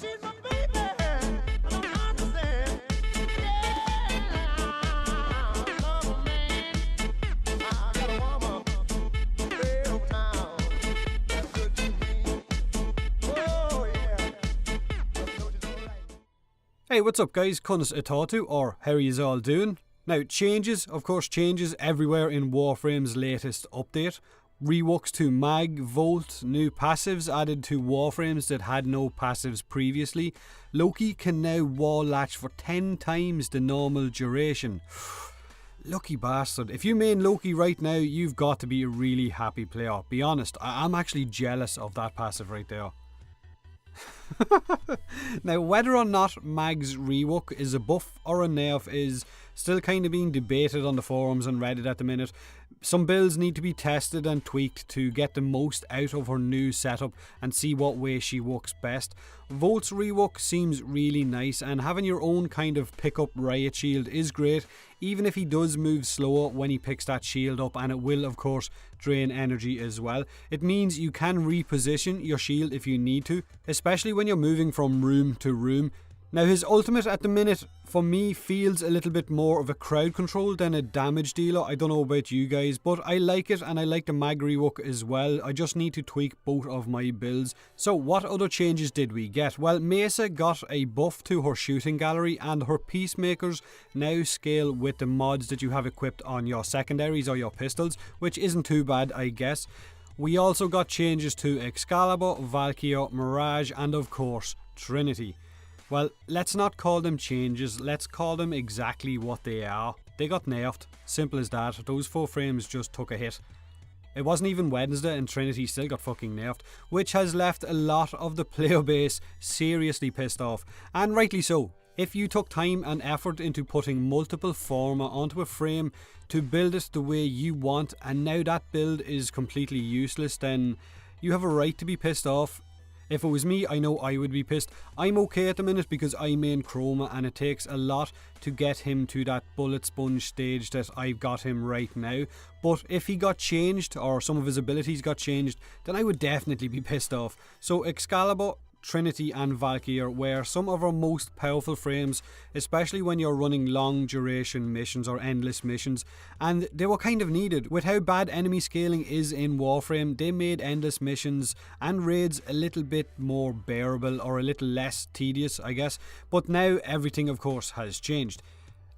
she's my baby. I don't understand. Yeah, I love a man. I got a woman way over town that's good to me. Oh yeah, but know she's alright. Hey, what's up guys, conas atatu, or how are yous all doing? Now, changes everywhere in Warframe's latest update. Reworks to mag, volt, new passives added to Warframes that had no passives previously. Loki can now wall latch for 10 times the normal duration. Lucky bastard. If you main Loki right now, you've got to be a really happy player. Be honest, I'm actually jealous of that passive right there. Now, whether or not Mag's rework is a buff or a nerf is still kind of being debated on the forums and Reddit at the minute. Some builds need to be tested and tweaked to get the most out of her new setup and see what way she works best. Volt's rework seems really nice, and having your own kind of pickup riot shield is great, even if he does move slower when he picks that shield up, and it will of course drain energy as well. It means you can reposition your shield if you need to, especially when you're moving from room to room. Now, his ultimate at the minute, for me, feels a little bit more of a crowd control than a damage dealer. I don't know about you guys, but I like it, and I like the mag rework as well. I just need to tweak both of my builds. So what other changes did we get? Well, Mesa got a buff to her shooting gallery, and her peacemakers now scale with the mods that you have equipped on your secondaries or your pistols, which isn't too bad, I guess. We also got changes to Excalibur, Valkyrie, Mirage, and of course, Trinity. Well, let's not call them changes, let's call them exactly what they are. They got nerfed, simple as that. Those 4 frames just took a hit. It wasn't even Wednesday and Trinity still got fucking nerfed, which has left a lot of the player base seriously pissed off, and rightly so. If you took time and effort into putting multiple forma onto a frame to build it the way you want, and now that build is completely useless, then you have a right to be pissed off. If it was me, I know I would be pissed. I'm okay at the minute because I main Chroma, and it takes a lot to get him to that bullet sponge stage that I've got him right now. But if he got changed, or some of his abilities got changed, then I would definitely be pissed off. So Excalibur, Trinity and Valkyrie were some of our most powerful frames, especially when you're running long duration missions or endless missions, and they were kind of needed. With how bad enemy scaling is in Warframe, they made endless missions and raids a little bit more bearable, or a little less tedious, I guess. But now everything of course has changed.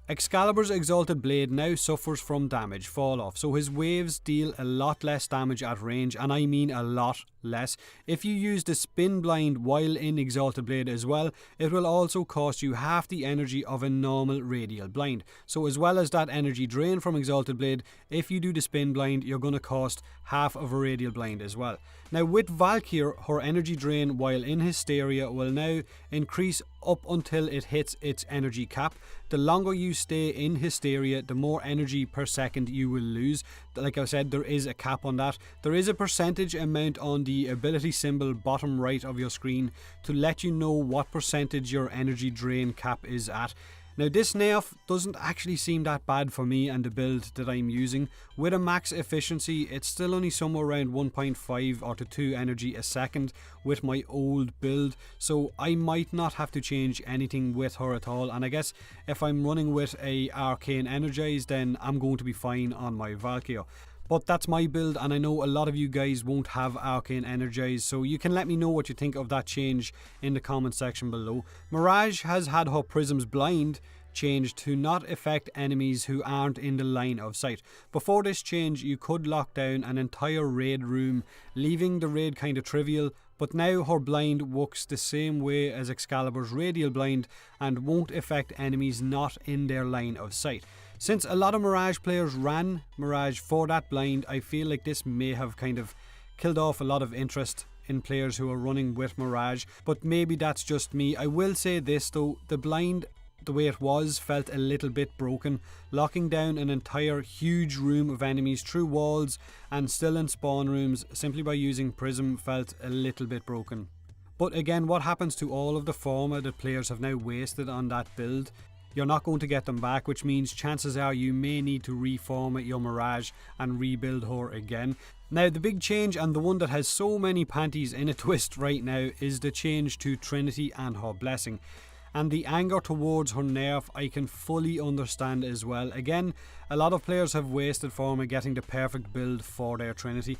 Excalibur's Exalted Blade now suffers from damage fall off, so his waves deal a lot less damage at range, and I mean a lot less. If you use the spin blind while in Exalted Blade as well, it will also cost you half the energy of a normal radial blind. So as well as that energy drain from Exalted Blade, if you do the spin blind, you're going to cost half of a radial blind as well. Now with Valkyrie, her energy drain while in Hysteria will now increase up until it hits its energy cap. The longer you stay in Hysteria, the more energy per second you will lose. Like I said, there is a cap on that. There is a percentage amount on the ability symbol bottom right of your screen to let you know what percentage your energy drain cap is at. Now this nerf doesn't actually seem that bad for me and the build that I'm using. With a max efficiency, it's still only somewhere around 1.5 or to 2 energy a second with my old build, so I might not have to change anything with her at all, and I guess if I'm running with a Arcane Energize, then I'm going to be fine on my Valkyrie. But that's my build, and I know a lot of you guys won't have Arcane Energize, so you can let me know what you think of that change in the comment section below. Mirage has had her Prism's Blind changed to not affect enemies who aren't in the line of sight. Before this change, you could lock down an entire raid room, leaving the raid kind of trivial, but now her blind works the same way as Excalibur's Radial Blind and won't affect enemies not in their line of sight. Since a lot of Mirage players ran Mirage for that blind, I feel like this may have kind of killed off a lot of interest in players who are running with Mirage, but maybe that's just me. I will say this though, the blind, the way it was, felt a little bit broken. Locking down an entire huge room of enemies through walls and still in spawn rooms simply by using Prism felt a little bit broken. But again, what happens to all of the forma that players have now wasted on that build? you're not going to get them back, which means chances are you may need to reformat your Mirage and rebuild her again. Now the big change, and the one that has so many panties in a twist right now, is the change to Trinity and her blessing. And the anger towards her nerf I can fully understand as well. Again, a lot of players have wasted form at getting the perfect build for their Trinity.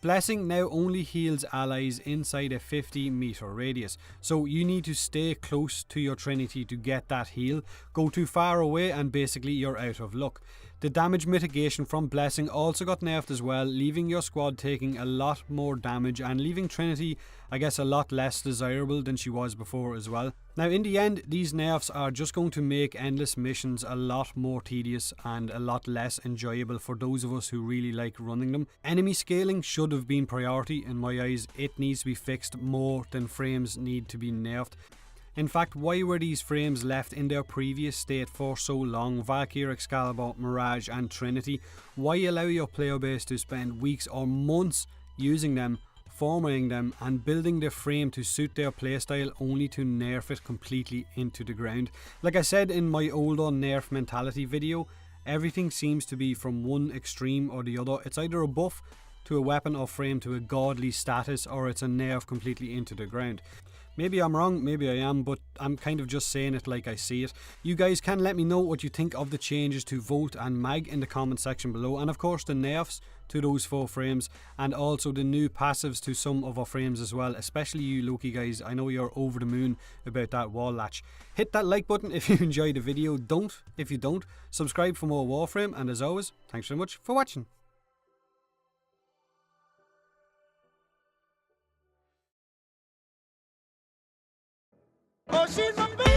Blessing now only heals allies inside a 50-meter radius, so you need to stay close to your Trinity to get that heal. Go too far away and basically you're out of luck. The damage mitigation from Blessing also got nerfed as well, leaving your squad taking a lot more damage and leaving Trinity, I guess, a lot less desirable than she was before as well. Now in the end, these nerfs are just going to make endless missions a lot more tedious and a lot less enjoyable for those of us who really like running them. Enemy scaling should have been priority in my eyes. It needs to be fixed more than frames need to be nerfed. In fact, why were these frames left in their previous state for so long? Valkyrie, Excalibur, Mirage and Trinity. Why allow your player base to spend weeks or months using them, formatting them and building the frame to suit their playstyle, only to nerf it completely into the ground? Like I said in my older nerf mentality video, everything seems to be from one extreme or the other. It's either a buff to a weapon or frame to a godly status, or it's a nerf completely into the ground. Maybe I'm wrong, maybe I am, but I'm kind of just saying it like I see it. You guys can let me know what you think of the changes to Volt and Mag in the comment section below, and of course the nerfs to those 4 frames, and also the new passives to some of our frames as well, especially you Loki guys. I know you're over the moon about that wall latch. Hit that like button if you enjoyed the video, don't if you don't. Subscribe for more Warframe, and as always, thanks very much for watching. Oh, she's a